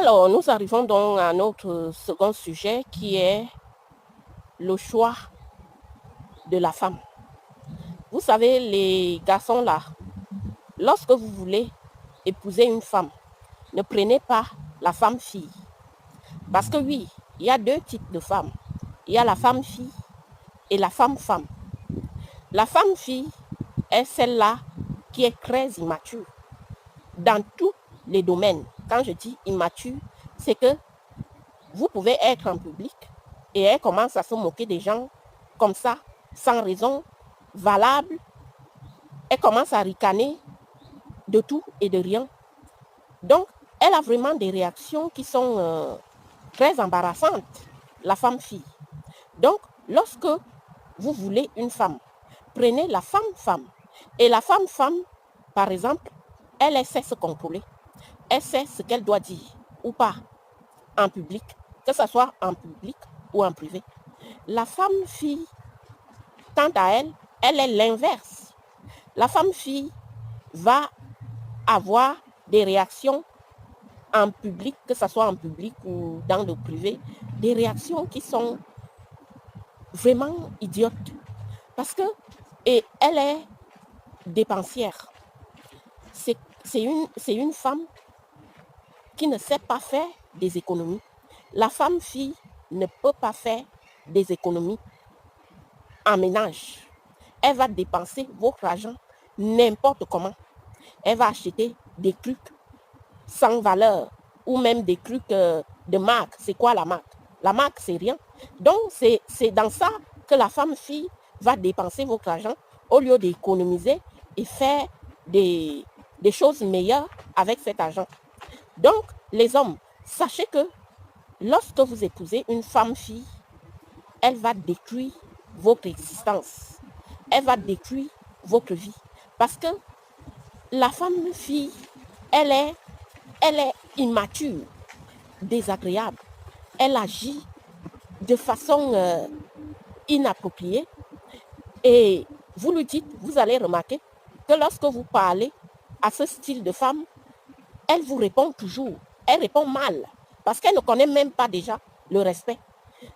Alors, nous arrivons donc à notre second sujet qui est le choix de la femme. Vous savez, les garçons là, lorsque vous voulez épouser une femme, ne prenez pas la femme fille. Parce que oui, il y a deux types de femmes. Il y a la femme fille et la femme femme. La femme fille est celle-là qui est très immature dans tous les domaines. Quand je dis immature, c'est que vous pouvez être en public et elle commence à se moquer des gens comme ça, sans raison valable. Elle commence à ricaner de tout et de rien. Donc, elle a vraiment des réactions qui sont très embarrassantes, la femme-fille. Donc, lorsque vous voulez une femme, prenez la femme-femme. Et la femme-femme, par exemple, elle sait se contrôler. Elle sait ce qu'elle doit dire ou pas en public, que ce soit en public ou en privé. La femme-fille, quant à elle, elle est l'inverse. La femme-fille va avoir des réactions en public, que ce soit en public ou dans le privé, des réactions qui sont vraiment idiotes. Parce que, et elle est dépensière. C'est une femme qui ne sait pas faire des économies. La femme-fille ne peut pas faire des économies en ménage. Elle va dépenser votre argent n'importe comment. Elle va acheter des trucs sans valeur ou même des trucs de marque. C'est quoi la marque? La marque, c'est rien. Donc, c'est dans ça que la femme-fille va dépenser votre argent au lieu d'économiser et faire des choses meilleures avec cet argent. Donc, les hommes, sachez que lorsque vous épousez une femme-fille, elle va détruire votre existence. Elle va détruire votre vie. Parce que la femme-fille, elle est immature, désagréable. Elle agit de façon inappropriée. Et vous lui dites, vous allez remarquer que lorsque vous parlez à ce style de femme, elle vous répond toujours. Elle répond mal parce qu'elle ne connaît même pas déjà le respect.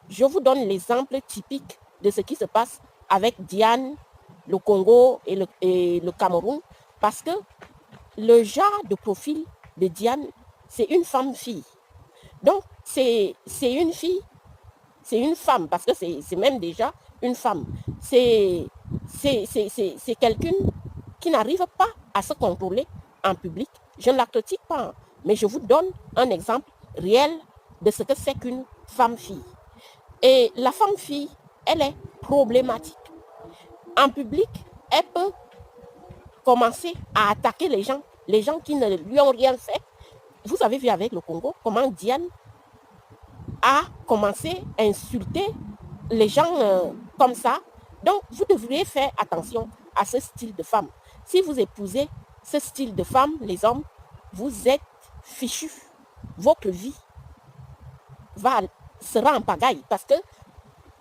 Je vous donne l'exemple typique de ce qui se passe avec Diane, le Congo et le Cameroun, parce que le genre de profil de Diane, c'est une femme-fille. Donc, c'est une fille, c'est une femme, parce que c'est même déjà une femme. C'est quelqu'un qui n'arrive pas à se contrôler en public. Je ne la critique pas, mais je vous donne un exemple réel de ce que c'est qu'une femme-fille. Et la femme-fille, elle est problématique. En public, elle peut commencer à attaquer les gens qui ne lui ont rien fait. Vous avez vu avec le Congo comment Diane a commencé à insulter les gens comme ça. Donc, vous devriez faire attention à ce style de femme. Si vous épousez ce style de femme, les hommes, vous êtes fichus. Votre vie sera en pagaille parce que,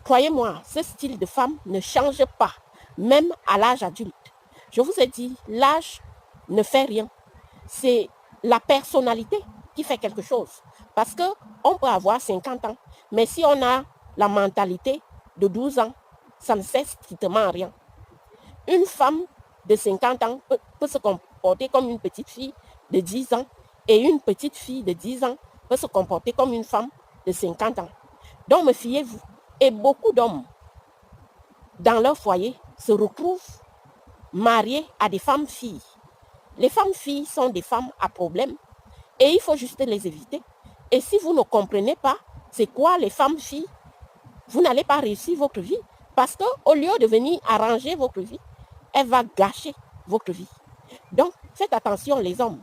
croyez-moi, ce style de femme ne change pas, même à l'âge adulte. Je vous ai dit, l'âge ne fait rien. C'est la personnalité qui fait quelque chose. Parce qu'on peut avoir 50 ans, mais si on a la mentalité de 12 ans, ça ne sert strictement à rien. Une femme de 50 ans peut se comporter comme une petite fille de 10 ans et une petite fille de 10 ans peut se comporter comme une femme de 50 ans. Donc, me fiez-vous. Et beaucoup d'hommes, dans leur foyer, se retrouvent mariés à des femmes-filles. Les femmes-filles sont des femmes à problème et il faut juste les éviter. Et si vous ne comprenez pas c'est quoi les femmes-filles, vous n'allez pas réussir votre vie parce qu'au lieu de venir arranger votre vie, elle va gâcher votre vie. Donc, faites attention les hommes.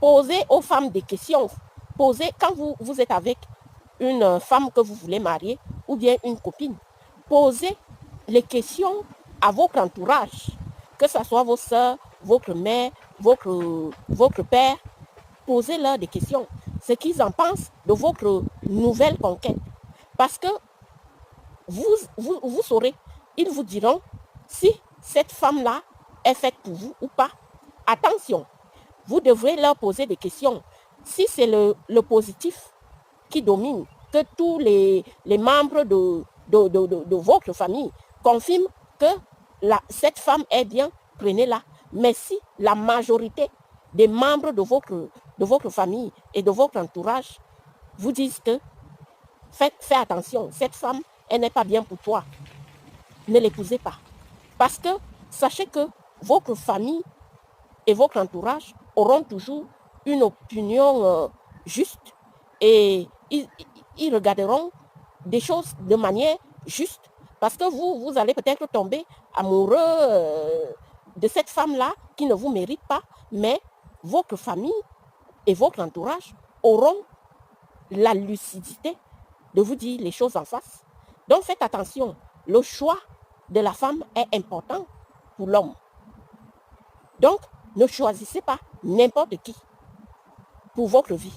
Posez aux femmes des questions. Posez quand vous êtes avec une femme que vous voulez marier ou bien une copine. Posez les questions à votre entourage, que ce soit vos soeurs, votre mère, votre père. Posez-leur des questions, ce qu'ils en pensent de votre nouvelle conquête. Parce que vous saurez, ils vous diront si cette femme-là, est faite pour vous ou pas. Attention, vous devrez leur poser des questions. Quelle est la différence entre un homme et une femme? Vous devrez leur poser des questions. Vous devrez leur poser des questions. Si cette femme-là est faite pour vous ou pas. Attention, vous devrez leur poser des questions. Quelle est la différence entre un homme et une femme? Vous devrez leur poser des questions. Si cette femme-là est faite pour vous ou pas. Attention, vous devrez leur poser des questions. Si c'est le positif qui domine, que tous les membres de votre famille confirment que cette femme est bien, prenez-la. Mais si la majorité des membres de votre famille et de votre entourage vous disent que fais attention, cette femme, elle n'est pas bien pour toi, ne l'épousez pas. Parce que sachez que votre famille et votre entourage auront toujours une opinion juste et ils regarderont des choses de manière juste. Parce que vous allez peut-être tomber amoureux de cette femme-là qui ne vous mérite pas, mais votre famille et votre entourage auront la lucidité de vous dire les choses en face. Donc faites attention, le choix de la femme est important pour l'homme. Donc ne choisissez pas n'importe qui pour votre vie.